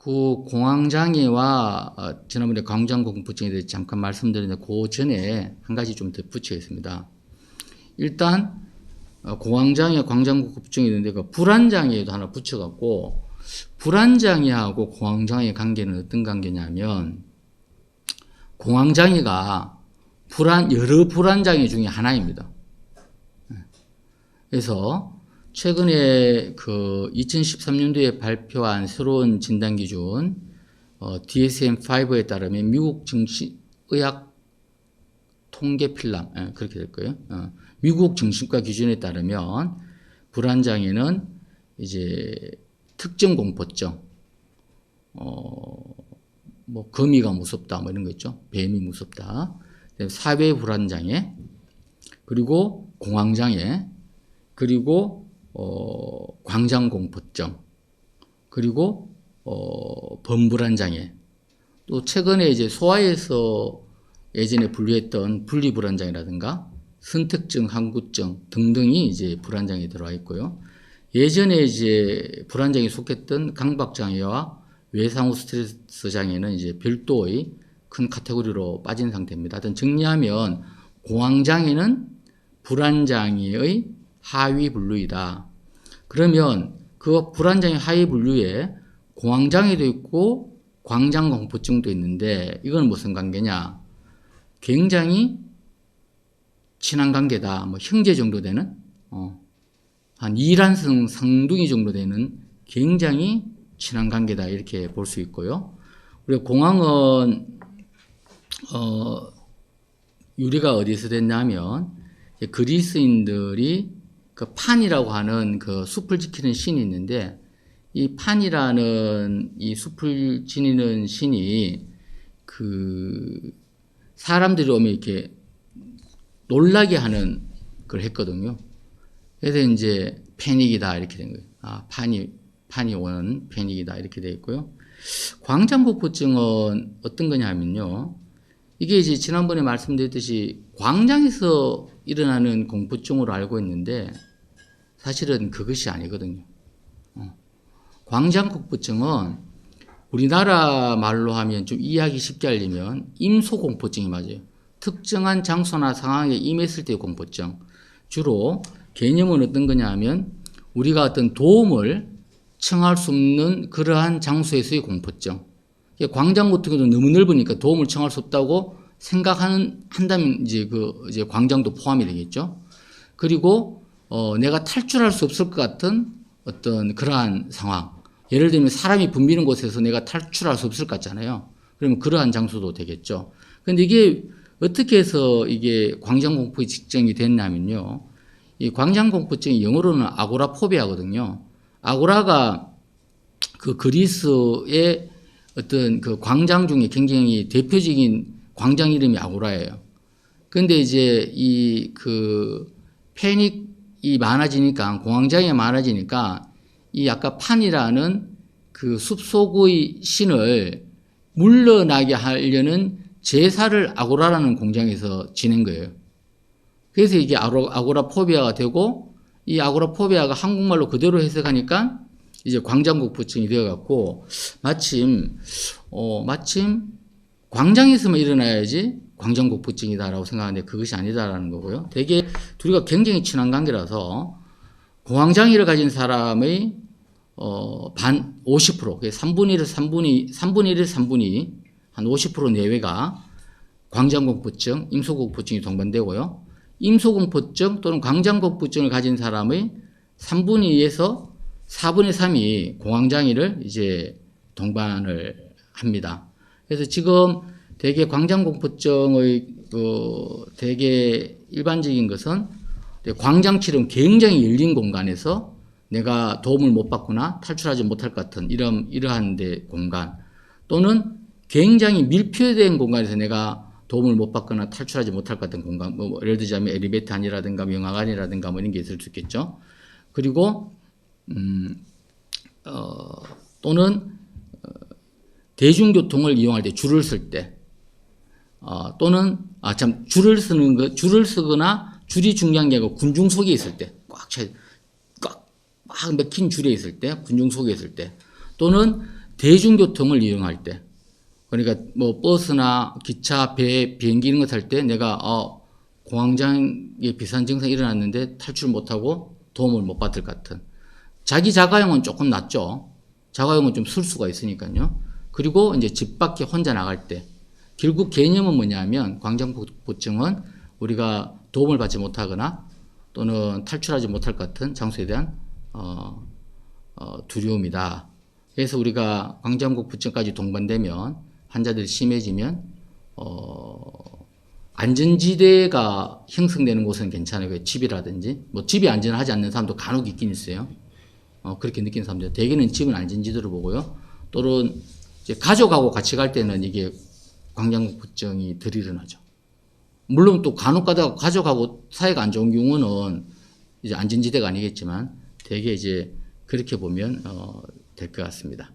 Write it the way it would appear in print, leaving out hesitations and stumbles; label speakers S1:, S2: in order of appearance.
S1: 그 공황장애와 지난번에 광장공포증에 대해서 잠깐 말씀드렸는데 그 전에 한 가지 좀 덧붙이겠습니다. 일단 공황장애, 광장공포증이 있는데 그 불안장애도 하나 붙여갖고 불안장애하고 공황장애의 관계는 어떤 관계냐면 공황장애가 여러 불안장애 중에 하나입니다. 그래서 최근에 그 2013년도에 발표한 새로운 진단 기준 DSM-5에 따르면 미국 정신의학 통계 필람 그렇게 될 거예요. 미국 정신과 기준에 따르면 불안장애는 이제 특정 공포증, 뭐 거미가 무섭다, 뭐 이런 거 있죠. 뱀이 무섭다. 사회 불안장애, 그리고 공황장애, 그리고 광장공포증, 그리고 범불안장애. 또 최근에 이제 소아에서 예전에 분류했던 분리불안장애라든가 선택증, 항구증 등등이 이제 불안장애에 들어와 있고요. 예전에 이제 불안장애에 속했던 강박장애와 외상후 스트레스 장애는 이제 별도의 큰 카테고리로 빠진 상태입니다. 하여튼 정리하면 공황장애는 불안장애의 하위 분류이다. 그러면 그 불안장애 하위 분류에 공황장애도 있고 광장공포증도 있는데 이건 무슨 관계냐? 굉장히 친한 관계다. 뭐 형제 정도 되는 한 이란성 상둥이 정도 되는 굉장히 친한 관계다 이렇게 볼 수 있고요. 우리가 공황은 유래가 어디서 됐냐면 그리스인들이 그 판이라고 하는 그 숲을 지키는 신이 있는데 이 판이라는 이 숲을 지니는 신이 그 사람들이 오면 이렇게 놀라게 하는 걸 했거든요. 그래서 이제 패닉이다 이렇게 된 거예요. 아, 판이 오는 패닉이다 이렇게 되어 있고요. 광장공포증은 어떤 거냐면요. 이게 이제 지난번에 말씀드렸듯이 광장에서 일어나는 공포증으로 알고 있는데 사실은 그것이 아니거든요. 광장공포증은 우리나라 말로 하면 좀 이해하기 쉽게 하려면 임소공포증이 맞아요. 특정한 장소나 상황에 임했을 때의 공포증. 주로 개념은 어떤 거냐 하면 우리가 어떤 도움을 청할 수 없는 그러한 장소에서의 공포증. 광장 같은 경우도 너무 넓으니까 도움을 청할 수 없다고 한다면 이제 이제 광장도 포함이 되겠죠. 그리고 내가 탈출할 수 없을 것 같은 어떤 그러한 상황. 예를 들면 사람이 붐비는 곳에서 내가 탈출할 수 없을 것 같잖아요. 그러면 그러한 장소도 되겠죠. 근데 이게 어떻게 해서 이게 광장공포의 직정이 됐냐면요. 이 광장공포증이 영어로는 아고라포비아거든요. 아고라가 그 그리스의 어떤 그 광장 중에 굉장히 대표적인 광장 이름이 아고라예요. 근데 이제 이 그 패닉이 많아지니까 공황장애가 많아지니까 이 아까 판이라는 그 숲속의 신을 물러나게 하려는 제사를 아고라라는 공장에서 지낸 거예요. 그래서 이게 아고라포비아가 되고 이 아고라포비아가 한국말로 그대로 해석하니까 이제 광장공포증이 되어갖고 마침 광장에서만 일어나야지 광장공포증이다라고 생각하는데 그것이 아니다라는 거고요. 되게 둘이가 굉장히 친한 관계라서 공황장애를 가진 사람의 50%, 3분의 1에 한 50% 내외가 광장공포증, 임소공포증이 동반되고요. 임소공포증 또는 광장공포증을 가진 사람의 3분의 2에서 4분의 3이 공황장애를 이제 동반을 합니다. 그래서 지금 대개 광장공포증의 되게 일반적인 것은 광장처럼 굉장히 열린 공간에서 내가 도움을 못 받거나 탈출하지 못할 것 같은 이러한 데 공간 또는 굉장히 밀폐된 공간에서 내가 도움을 못 받거나 탈출하지 못할 것 같은 공간, 뭐 예를 들자면 엘리베이터 안이라든가 영화관이라든가 뭐 이런 게 있을 수 있겠죠. 그리고 또는 대중교통을 이용할 때 줄을 쓸 때, 또는 줄을 쓰거나 줄이 중요한 게 아니고 군중 속에 있을 때, 막 막힌 줄에 있을 때, 군중 속에 있을 때, 또는 대중교통을 이용할 때, 그러니까 뭐 버스나 기차, 배, 비행기 이런 거 탈 때 내가 공황장애 비슷한 증상이 일어났는데 탈출 못하고 도움을 못 받을 것 같은. 자기 자가용은 조금 낫죠. 자가용은 좀 쓸 수가 있으니까요. 그리고 이제 집 밖에 혼자 나갈 때, 결국 개념은 뭐냐면 광장공포증은 우리가 도움을 받지 못하거나 또는 탈출하지 못할 것 같은 장소에 대한 두려움이다. 그래서 우리가 광장공포증까지 동반되면 환자들이 심해지면 안전지대가 형성되는 곳은 괜찮아요. 집이라든지 뭐 집이 안전하지 않는 사람도 간혹 있긴 있어요. 그렇게 느끼는 사람들. 대개는 집은 안전지대로 보고요. 또는 이제 가족하고 같이 갈 때는 이게 광장공포증이 덜 일어나죠. 물론 또 간혹 가다가 가족하고 사이가 안 좋은 경우는 이제 안전지대가 아니겠지만 대개 이제 그렇게 보면 될 것 같습니다.